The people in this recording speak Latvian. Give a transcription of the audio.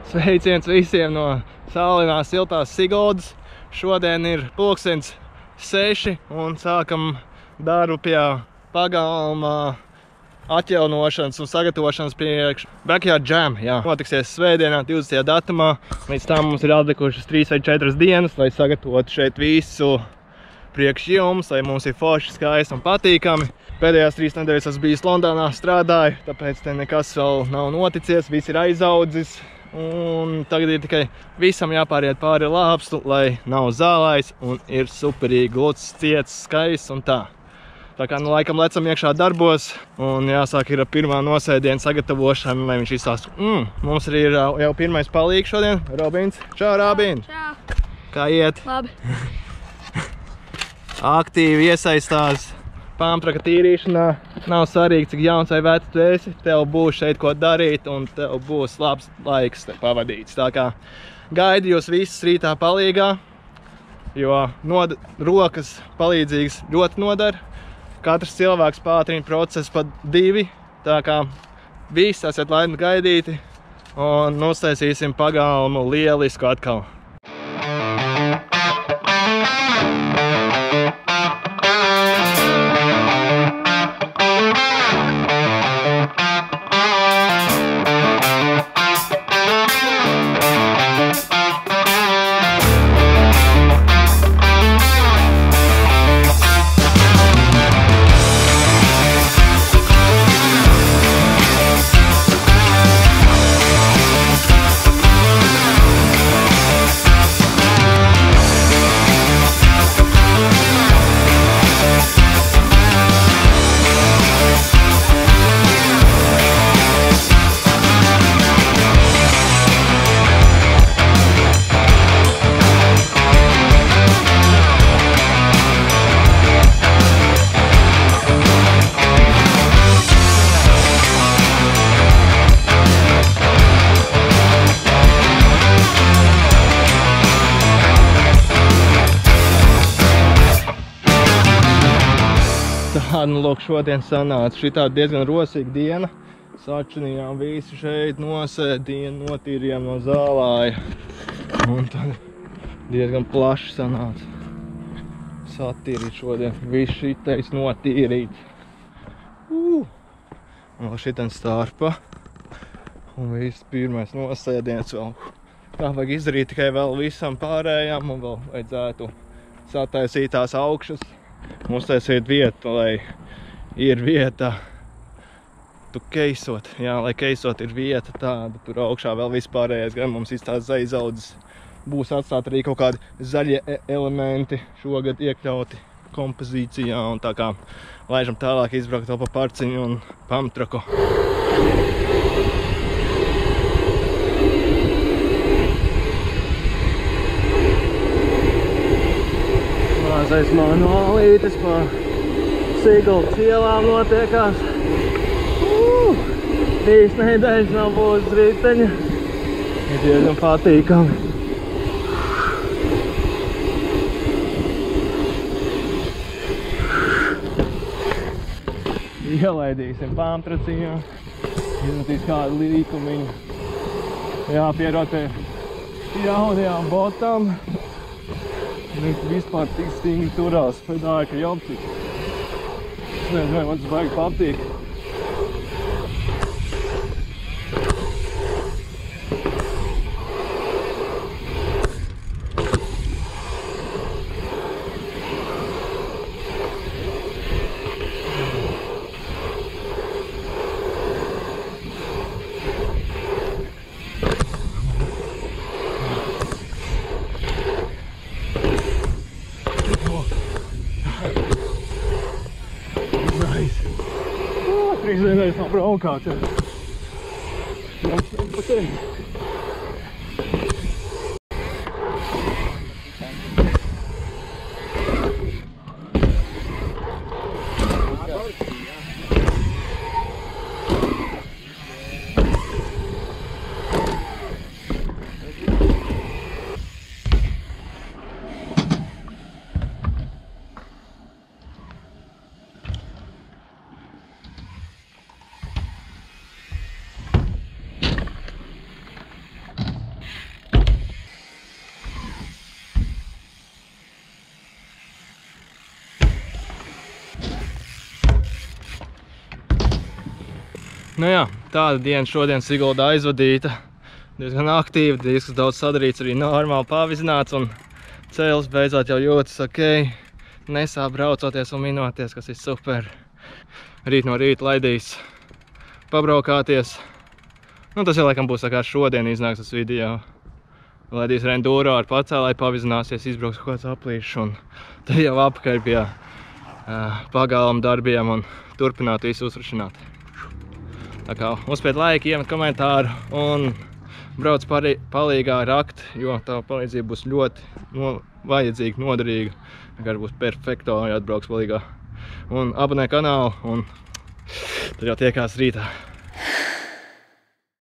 Sveiciens visiem no saulainās siltās Siguldas. Šodien ir 6:00 un sākam darbu pie pagalma atjaunošanas un sagatavošanas priekš Backyard Jam. Jā. Notiksies svētdienā, 20. datumā. Līdz tam mums ir atlikušas 3 vai 4 dienas, lai sagatavotu šeit visu priekš jums, lai mums ir forši, skaisti un patīkami. Pēdējās 3 nedēļas esmu bijis Londonā, strādāju, tāpēc te nekas vēl nav noticies, viss ir aizaudzis. Un tagad ir tikai visam jāpāriet pāri lāpstu, lai nav zālājs un ir superīgi gluds, ciets, skaists un tā. Tā kā nu laikam lecam iekšā darbos un jāsāk ir pirmā nosēdiena sagatavošana, lai viņš izstāst. Mums arī ir jau pirmais palīgs šodien, Robins. Čau, Robin! Čau! Kā iet? Labi. Aktīvi iesaistās pāmtraka tīrīšanā. Nav svarīgi, cik jauns vai vecs tu esi. Tev būs šeit ko darīt un tev būs labs laiks te pavadīts. Tā kā gaidu jūs visus rītā palīgā, jo rokas palīdzīgas ļoti nodara. Katrs cilvēks pātrina procesu pa 2. Tā kā visi esat laipni gaidīti un uztaisīsim pagalmu lielisku atkal. Nu, lūk, šodien sanāca šitā diezgan rosīga diena. Sačinījām visu šeit, nosēdienu, notīrījām no zālāja. Un tad diezgan plaši sanāca. Satīrīt šodien. Viss šitais notīrīts. Un vēl šitan starpa. Un viss pirmais nosēdiens vēl. Tā vajag izdarīt tikai vēl visam pārējām un vēl vajadzētu sataisīt tās augšas. Uztaisīt vietu, lai ir vieta tu keisot. Jā, lai keisot ir vieta tāda, tur augšā vēl vispārējais, gan mums izstās zaizaudzes. Būs atstāt arī kaut kādi zaļie elementi šogad iekļauti kompozīcijā un tā kā laižam tālāk izbraukt vēl pa Parciņu un Pamtraku. Mazais manuālītis pa Siguldas ielām notiekās. Trīs nedēļas nav būs riteņa. Ir diezgan patīkami. Ielaidīsim Pāmtraciņā. Izmetīs kādu līkumiņu. Jāpierot pie jaunajām botām. Vispār tik stingri turās pedāļi, ka jopcik. Es nezinu, vai man tas baigi patīk. Trīs nedēļas nav braukāt. Jums nepateikt. Nu jā, tāda diena šodien Siguldā aizvadīta. Diezgan aktīva, diezgan daudz sadarīts, arī normāli pavizināts un ceļš beidzot jau jūtas ok. Nesāp braucoties un minoties, kas ir super. Rīt no rīta laidīs pabraukāties. Nu, tas jau laikam būs tā kā šodien iznāks tas video. Laidīs rendūro ar pacēlāju, pavizināsies, izbrauks kaut kāds aplīšs un tad jau apakaļ pie pagalma darbiem un turpināt visu uzrašināt. Tā kā uzspied laiku, iemet komentāru un brauc palīgā rakt, jo tā palīdzība būs ļoti vajadzīga, noderīga. Vienkārši būs perfekto, ja atbrauks palīgā. Un abonē kanālu un tad jau tiekās rītā.